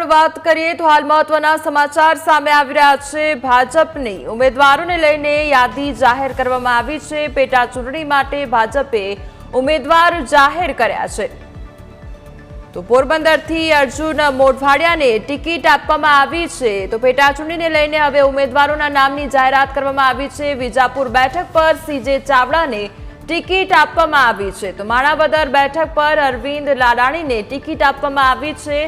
વાત કરીએ તો હાલ મહત્વના સમાચાર સામે આવી રહ્યા છે। ભાજપની ઉમેદવારોને લઈને યાદી જાહેર કરવામાં આવી છે। પેટા ચૂંટણી માટે ભાજપે ઉમેદવાર જાહેર કર્યા છે। તો પોરબંદરથી અર્જુન મોઢવાડિયાને ટિકિટ આપવામાં આવી છે। તો પેટા ચૂંટણીને લઈને હવે ઉમેદવારોના નામની જાહેરાત કરવામાં આવી છે। વિજાપુર બેઠક પર સીજે ચાવડાને ટિકિટ આપવામાં આવી છે। તો માણાવદર બેઠક પર અરવિંદ લાડાણીને ટિકિટ આપવામાં આવી છે।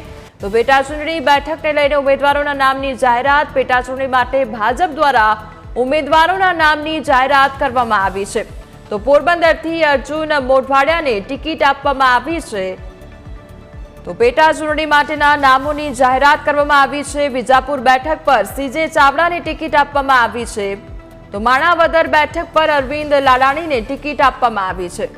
તો પેટા ચૂંટણી બેઠકને લઈને ઉમેદવારોના નામની જાહેરાત પેટા ચૂંટણી માટે ભાજપ દ્વારા ઉમેદવારોના નામની જાહેરાત કરવામાં આવી છે। તો પોરબંદરથી અર્જુન મોઢવાડિયાને ટિકિટ આપવામાં આવી છે। તો પેટા ચૂંટણી માટેના નામોની જાહેરાત કરવામાં આવી છે। વિજાપુર બેઠક પર સીજે ચાવડાને ટિકિટ આપવામાં આવી છે। તો માણાવદર બેઠક પર અરવિંદ લાડાણીને ટિકિટ આપવામાં આવી છે।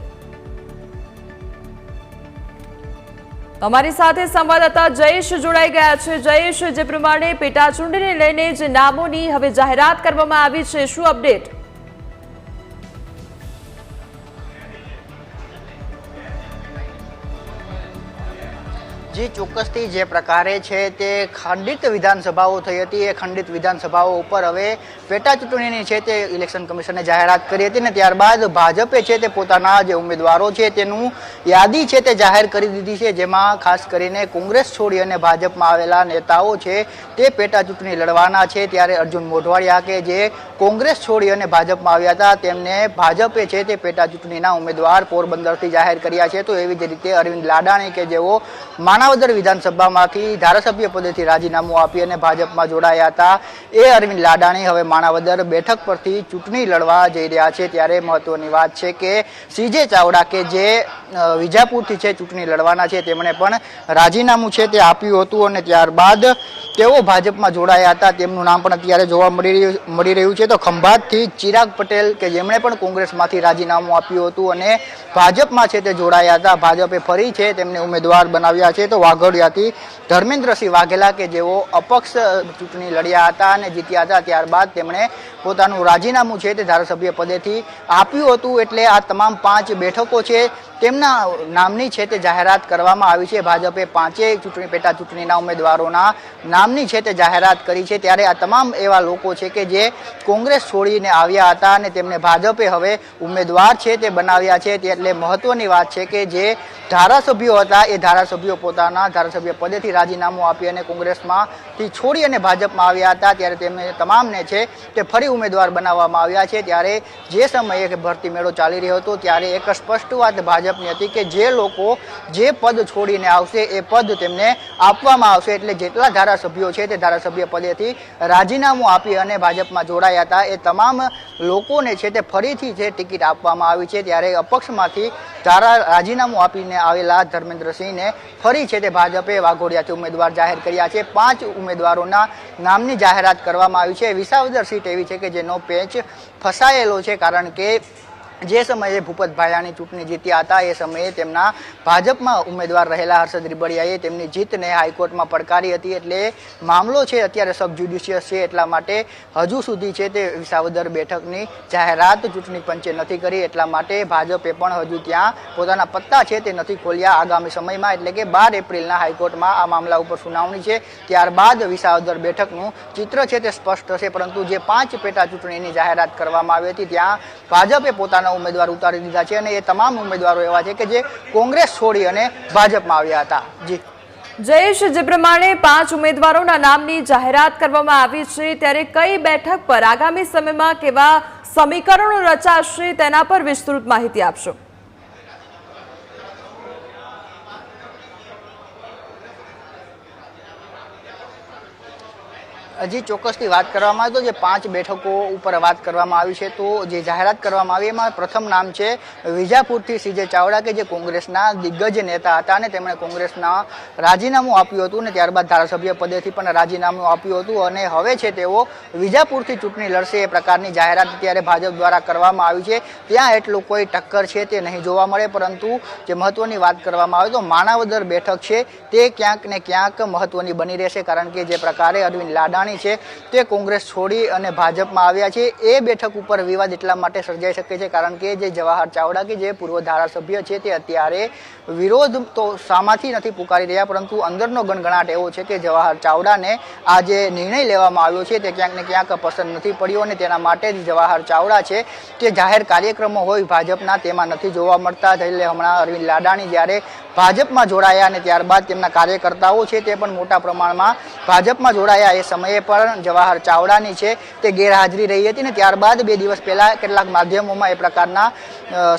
અમારી સાથે સંવાદદાતા જયેશ જોડાઈ ગયા છે। જયેશ, જે પ્રમાણે પેટા ચૂંટણીને લઈને જે નામોની હવે જાહેરાત કરવામાં આવી છે, શું અપડેટ? જી ચોક્કસથી જે પ્રકારે છે તે ખંડિત વિધાનસભાઓ થઈ હતી એ ખંડિત વિધાનસભાઓ ઉપર હવે પેટા ચૂંટણીની છે તે ઇલેક્શન કમિશને જાહેરાત કરી હતી ને ત્યારબાદ ભાજપે છે તે પોતાના જે ઉમેદવારો છે તેનું યાદી છે તે જાહેર કરી દીધી છે। જેમાં ખાસ કરીને કોંગ્રેસ છોડી અને ભાજપમાં આવેલા નેતાઓ છે તે પેટા ચૂંટણી લડવાના છે। ત્યારે અર્જુન મોઢવાડિયા કે જે કોંગ્રેસ છોડી અને ભાજપમાં આવ્યા હતા તેમને ભાજપે છે તે પેટા ચૂંટણીના ઉમેદવાર પોરબંદરથી જાહેર કર્યા છે। તો એવી જ રીતે અરવિંદ લાડાણી કે જેઓ માણાવદર વિધાનસભામાંથી ધારાસભ્ય પદેથી રાજીનામું આપી અને ભાજપમાં જોડાયા હતા એ અરવિંદ લાડાણી હવે માણાવદર બેઠક પરથી ચૂંટણી લડવા જઈ રહ્યા છે। ત્યારે મહત્વની વાત છે કે સીજે ચાવડા કે જે વિજાપુરથી છે ચૂંટણી લડવાના છે તેમણે પણ રાજીનામું છે તે આપ્યું હતું અને ત્યારબાદ તેઓ ભાજપમાં જોડાયા હતા। તેમનું નામ પણ અત્યારે જોવા મળી રહ્યું છે। તો ખંભાતથી ચિરાગ પટેલ કે જેમણે પણ કોંગ્રેસમાંથી રાજીનામું આપ્યું હતું અને ભાજપમાં છે તે જોડાયા હતા। ભાજપે ફરી છે તેમને ઉમેદવાર બનાવ્યા છે। તો વાઘોડિયાથી ધર્મેન્દ્રસિંહ વાઘેલા કે જેઓ અપક્ષ ચૂંટણી લડ્યા હતા અને જીત્યા હતા ત્યારબાદ તેમણે પોતાનું રાજીનામું છે તે ધારાસભ્ય પદેથી આપ્યું હતું। એટલે આ તમામ 5 બેઠકો છે તેમના નામની છે તે જાહેરાત કરવામાં આવી છે। ભાજપે 5 પેટા ચૂંટણીના ઉમેદવારોના નામની છે તે જાહેરાત કરી છે। ત્યારે આ તમામ એવા લોકો છે કે જે કોંગ્રેસ છોડીને આવ્યા હતા અને તેમને ભાજપે હવે ઉમેદવાર છે તે બનાવ્યા છે। એટલે મહત્વની વાત છે કે જે ધારાસભ્યો હતા એ ધારાસભ્યો પોતાના ધારાસભ્ય પદેથી રાજીનામું આપી અને કોંગ્રેસમાંથી છોડી અને ભાજપમાં આવ્યા હતા ત્યારે તેમને તમામને છે તે ફરી ઉમેદવાર બનાવવામાં આવ્યા છે। ત્યારે જે સમયે ભરતી મેળો ચાલી રહ્યો હતો ત્યારે એક સ્પષ્ટ વાત ભાજપની હતી કે જે લોકો જે પદ છોડીને આવશે એ પદ તેમને આપવામાં આવશે। એટલે જેટલા ધારાસભ્યો છે તે ધારાસભ્ય પદેથી રાજીનામું આપી અને ભાજપમાં જોડાયા હતા એ તમામ લોકોને છે તે ફરીથી જે ટિકિટ આપવામાં આવી છે। ત્યારે અપક્ષમાંથી રાજીનામું આપીને આવેલા ધર્મેન્દ્રસિંહને ફરી છે તે ભાજપે વાઘોડિયાથી ઉમેદવાર જાહેર કર્યા છે। 5 ઉમેદવારોના નામની જાહેરાત કરવામાં આવી છે। વિસાવદર સીટ એવી છે કે જેનો પેચ ફસાયેલો છે કારણ કે જે સમયે ભૂપત ભાયાની ચૂંટણી જીત્યા હતા એ સમયે તેમના ભાજપમાં ઉમેદવાર રહેલા હર્ષદ રીબડિયાએ તેમની જીતને હાઈકોર્ટમાં પડકારી હતી। એટલે મામલો છે અત્યારે સબ જ્યુડિશિયસ છે એટલા માટે હજુ સુધી છે તે વિસાવદર બેઠકની જાહેરાત ચૂંટણી પંચે નથી કરી। એટલા માટે ભાજપે પણ હજુ ત્યાં પોતાના પત્તા છે તે નથી ખોલ્યા। આગામી સમયમાં એટલે કે 12 એપ્રિલના હાઈકોર્ટમાં આ મામલા ઉપર સુનાવણી છે ત્યારબાદ વિસાવદર બેઠકનું ચિત્ર છે તે સ્પષ્ટ હશે। પરંતુ જે 5 પેટા ચૂંટણીની જાહેરાત કરવામાં આવી હતી ત્યાં ભાજપે પોતાના ઉમેદવાર ઉતારી દીધા છે અને એ તમામ ઉમેદવારો એવા છે કે જે કોંગ્રેસ છોડી અને ભાજપમાં આવ્યા હતા। જી જયેશ, જે પ્રમાણે 5 ઉમેદવારોના નામની જાહેરાત કરવામાં આવી છે ત્યારે કઈ બેઠક પર આગામી સમયમાં કેવા સમીકરણો રચાશે તેના પર વિસ્તૃત માહિતી આપશો। હજી ચોક્કસથી વાત કરવામાં આવે તો જે 5 બેઠકો ઉપર વાત કરવામાં આવી છે તો જે જાહેરાત કરવામાં આવી એમાં પ્રથમ નામ છે વિજાપુરથી સીજે ચાવડા કે જે કોંગ્રેસના દિગ્ગજ નેતા હતા અને તેમણે કોંગ્રેસના રાજીનામું આપ્યું હતું અને ત્યારબાદ ધારાસભ્ય પદેથી પણ રાજીનામું આપ્યું હતું અને હવે છે તેઓ વિજાપુરથી ચૂંટણી લડશે એ પ્રકારની જાહેરાત અત્યારે ભાજપ દ્વારા કરવામાં આવી છે। ત્યાં એટલું કોઈ ટક્કર છે તે નહીં જોવા મળે પરંતુ જે મહત્વની વાત કરવામાં આવે તો માણાવદર બેઠક છે તે ક્યાંક ને ક્યાંક મહત્વની બની રહેશે કારણ કે જે પ્રકારે અરવિંદ લાડાણી લાડાણી છે તે કોંગ્રેસ છોડી અને ભાજપમાં આવ્યા છે। એ બેઠક ઉપર વિવાદ એટલા માટે સર્જાઈ શકે છે કારણ કે જે જવાહર ચાવડા કે જે પૂર્વ ધારાસભ્ય છે તે અત્યારે વિરોધ તો સામાથી નથી પુકારી રહ્યા, પરંતુ અંદરનો ગણગણાટ એવો છે કે જવાહર ચાવડાને આ જે નિર્ણય લેવામાં આવ્યો છે તે ક્યાંક ને ક્યાંક પસંદ નથી પડ્યો અને તેના માટે જ જવાહર ચાવડા છે તે જાહેર કાર્યક્રમો હોય ભાજપના તેમાં નથી જોવા મળતા। એટલે હમણાં અરવિંદ લાડાણી જ્યારે ભાજપમાં જોડાયા અને ત્યારબાદ તેમના કાર્યકર્તાઓ છે તે પણ મોટા પ્રમાણમાં ભાજપમાં જોડાયા, એ સમયે પણ જવાહર ચાવડાની છે તે ગેરહાજરી રહી હતી ને ત્યારબાદ 2 દિવસ પહેલા કેટલાક માધ્યમોમાં એ પ્રકારના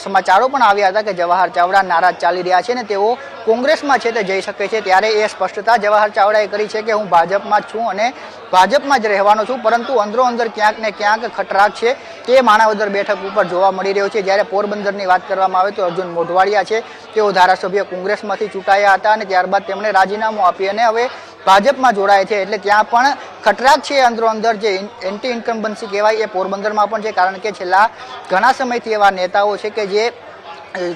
સમાચારો પણ આવ્યા હતા કે જવાહર ચાવડા નારાજ ચાલી રહ્યા છે ને તેઓ કોંગ્રેસમાં છે તે જઈ શકે છે। ત્યારે એ સ્પષ્ટતા જવાહર ચાવડાએ કરી છે કે હું ભાજપમાં જ છું અને ભાજપમાં જ રહેવાનો છું, પરંતુ અંદરો અંદર ક્યાંક ને ક્યાંક ખટરાગ છે તે માણાવદર બેઠક ઉપર જોવા મળી રહ્યો છે। જ્યારે પોરબંદરની વાત કરવામાં આવે તો અર્જુન મોઢવાડિયા છે તેઓ ધારાસભ્ય કોંગ્રેસમાંથી ચૂંટાયા હતા અને ત્યારબાદ તેમણે રાજીનામું આપી અને હવે ભાજપમાં જોડાય છે। એટલે ત્યાં પણ ખટરાગ છે અંદરો અંદર, જે એન્ટી ઇન્કમ્બન્સી કહેવાય એ પોરબંદરમાં પણ છે કારણ કે છેલ્લા ઘણા સમયથી એવા નેતાઓ છે કે જે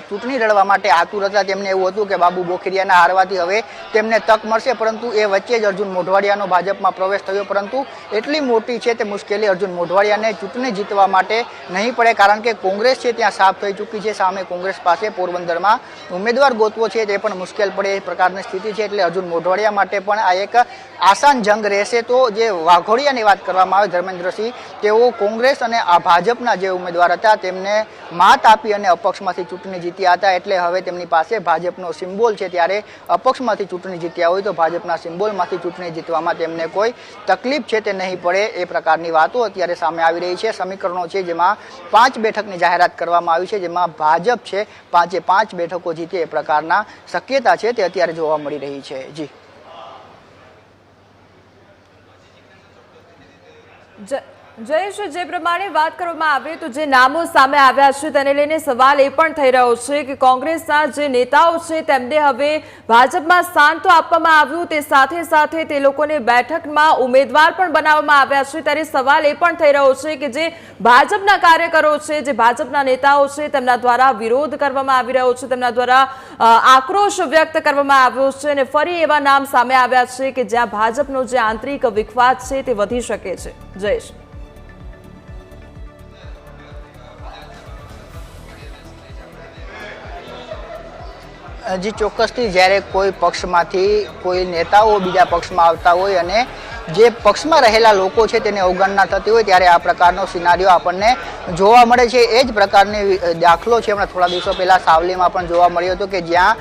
ચૂંટણી લડવા માટે આતુર હતા। તેમને એવું હતું કે બાબુ બોખીરિયાના હારવાથી હવે તેમને તક મળશે, પરંતુ એ વચ્ચે જ અર્જુન મોઢવાડિયાનો ભાજપમાં પ્રવેશ થયો, પરંતુ એટલી મોટી છે તે મુશ્કેલી અર્જુન મોઢવાડિયાને ચૂંટણી જીતવા માટે નહીં પડે કારણ કે કોંગ્રેસ છે ત્યાં સાફ થઈ ચૂકી છે। સામે કોંગ્રેસ પાસે પોરબંદરમાં ઉમેદવાર ગોતવો છે તે પણ મુશ્કેલ પડે એ પ્રકારની સ્થિતિ છે। એટલે અર્જુન મોઢવાડિયા માટે પણ આ એક આસાન જંગ રહેશે। તો જે વાઘોડિયાની વાત કરવામાં આવે ધર્મેન્દ્રસિંહ, તેઓ કોંગ્રેસ અને આ ભાજપના જે ઉમેદવાર હતા તેમને માત આપી અને અપક્ષમાંથી ચૂંટણી જીત્યા હતા। એટલે હવે તેમની પાસે ભાજપનો સિમ્બોલ છે, ત્યારે અપક્ષમાંથી ચૂંટણી જીત્યા હોય તો ભાજપના સિમ્બોલમાંથી ચૂંટણી જીતવામાં તેમને કોઈ તકલીફ છે તે નહીં પડે એ પ્રકારની વાતો અત્યારે સામે આવી રહી છે। સમીકરણો છે જેમાં 5 બેઠકની જાહેરાત કરવામાં આવી છે, જેમાં ભાજપ છે 5 બેઠકો જીતે એ પ્રકારના શક્યતા છે તે અત્યારે જોવા મળી રહી છે। જી જયેશ, જે પ્રમાણે વાત કરવામાં આવે તો જે નામો સામે આવ્યા છે તેને લઈને સવાલ એ પણ થઈ રહ્યો છે કે કોંગ્રેસના જે નેતાઓ છે તેમને હવે ભાજપમાં સ્થાન તો આપવામાં આવ્યું, તે સાથે સાથે તે લોકોને બેઠકમાં ઉમેદવાર પણ બનાવવામાં આવ્યા છે। ત્યારે સવાલ એ પણ થઈ રહ્યો છે કે જે ભાજપના કાર્યકરો છે, જે ભાજપના નેતાઓ છે તેમના દ્વારા વિરોધ કરવામાં આવી રહ્યો છે, તેમના દ્વારા આક્રોશ વ્યક્ત કરવામાં આવ્યો છે અને ફરી એવા નામ સામે આવ્યા છે કે જ્યાં ભાજપનો જે આંતરિક વિખવાદ છે તે વધી શકે છે। જયેશ, જી ચોક્કસથી જ્યારે કોઈ પક્ષમાંથી કોઈ નેતાઓ બીજા પક્ષમાં આવતા હોય અને જે પક્ષમાં રહેલા લોકો છે તેને અવગણના થતી હોય ત્યારે આ પ્રકારનો સિનારીઓ આપણને જોવા મળે છે। એ જ પ્રકારની દાખલો છે હમણાં થોડા દિવસો પહેલા સાવલીમાં પણ જોવા મળ્યો હતો કે જ્યાં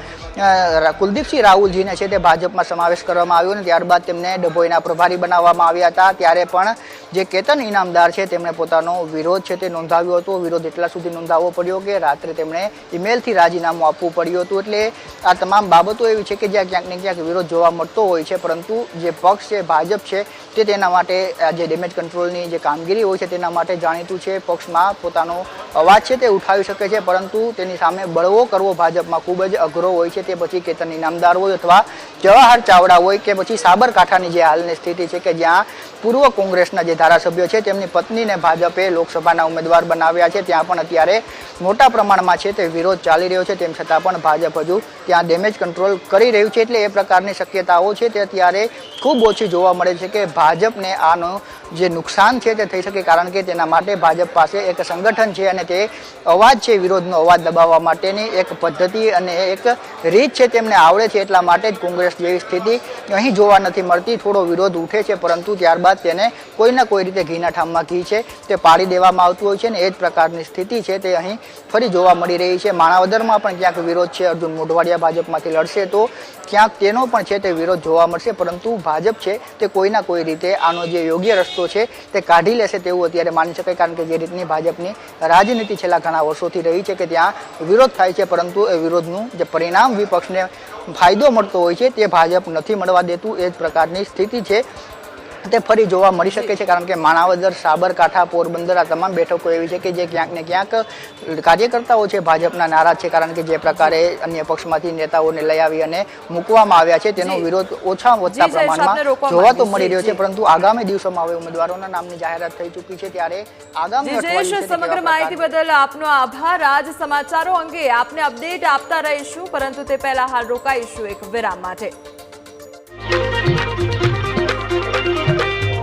કુલદીપસિંહ રાહુલજીને છે તે ભાજપમાં સમાવેશ કરવામાં આવ્યો અને ત્યારબાદ તેમને ડભોઈના પ્રભારી બનાવવામાં આવ્યા હતા। ત્યારે પણ જે કેતન ઇનામદાર છે તેમણે પોતાનો વિરોધ છે તે નોંધાવ્યો હતો। વિરોધ એટલા સુધી નોંધાવવો પડ્યો કે રાત્રે તેમણે ઈમેલથી રાજીનામું આપવું પડ્યું હતું। એટલે આ તમામ બાબતો એવી છે કે જ્યાં ક્યાંક ને ક્યાંક વિરોધ જોવા મળતો હોય છે, પરંતુ જે પક્ષ છે ભાજપ છે તે તેના માટે જે ડેમેજ કંટ્રોલની જે કામગીરી હોય છે તેના માટે જાણીતું છે। પક્ષમાં પોતાનો અવાજ છે તે ઉઠાવી શકે છે, પરંતુ તેની સામે બળવો કરવો ભાજપમાં ખૂબ જ અઘરો હોય છે। તે પછી કેતન ઇનામદાર હોય અથવા જવાહર ચાવડા હોય કે પછી સાબરકાંઠાની જે હાલની સ્થિતિ છે કે જ્યાં પૂર્વ કોંગ્રેસના જે ધારાસભ્યો છે તેમની પત્નીને ભાજપે લોકસભાના ઉમેદવાર બનાવ્યા છે, ત્યાં પણ અત્યારે મોટા પ્રમાણમાં છે તે વિરોધ ચાલી રહ્યો છે। તેમ છતાં પણ ભાજપ હજુ ત્યાં ડેમેજ કંટ્રોલ કરી રહ્યું છે। એટલે એ પ્રકારની શક્યતાઓ છે તે અત્યારે ખૂબ ઓછી જોવા મળે છે કે ભાજપને આનો જે નુકસાન છે તે થઈ શકે, કારણ કે તેના માટે ભાજપ પાસે એક સંગઠન છે અને તે અવાજ છે, વિરોધનો અવાજ દબાવવા માટેની એક પદ્ધતિ અને એક રીત છે તેમને આવડે છે। એટલા માટે જ કોંગ્રેસ જેવી સ્થિતિ અહીં જોવા નથી મળતી। થોડો વિરોધ ઉઠે છે પરંતુ ત્યારબાદ તેને કોઈના કોઈ રીતે ઘીના ઠામમાં ઘી છે તે પાડી દેવામાં આવતું હોય છે ને એ જ પ્રકારની સ્થિતિ છે તે અહીં ફરી જોવા મળી રહી છે। માણાવદરમાં પણ ક્યાંક વિરોધ છે, અર્જુન મોઢવાડિયા ભાજપમાંથી લડશે તો ક્યાંક તેનો પણ છે તે વિરોધ જોવા મળશે, પરંતુ ભાજપ છે તે કોઈના કોઈ રીતે આનો જે યોગ્ય રસ્તો છે તે કાઢી લેશે તેવું અત્યારે માની શકાય, કારણ કે જે રીતની ભાજપની રાજનીતિ છેલ્લા ઘણા વર્ષોથી રહી છે કે ત્યાં વિરોધ થાય છે પરંતુ એ વિરોધનું જે પરિણામ વિપક્ષને ફાયદો મળતો હોય છે તે ભાજપ નથી મળવા દેતું। એ જ પ્રકારની સ્થિતિ છે તે ફરી જોવા મળી શકે છે, કારણ કે માણાવદર, સાબરકાંઠા, પોરબંદર આ તમામ બેઠકો એવી છે કે જે ક્યાંક ને ક્યાંક કાર્યકર્તાઓ છે ભાજપના નારાજ છે, કારણ કે જે પ્રકારે અન્ય પક્ષમાંથી નેતાઓને લઈ આવી અને મૂકવામાં આવ્યા છે તેનો વિરોધ ઓછા વધતા પ્રમાણમાં જોવા તો મળી રહ્યો છે। પરંતુ આગામી દિવસોમાં હવે ઉમેદવારોના નામની જાહેરાત થઈ ચૂકી છે, ત્યારે આગામી સમગ્ર માહિતી બદલ આપનો આભાર। આજ સમાચારો અંગે આપને અપડેટ આપતા રહીશું, પરંતુ તે પહેલા હાલ રોકાઈશું એક વિરામ માટે।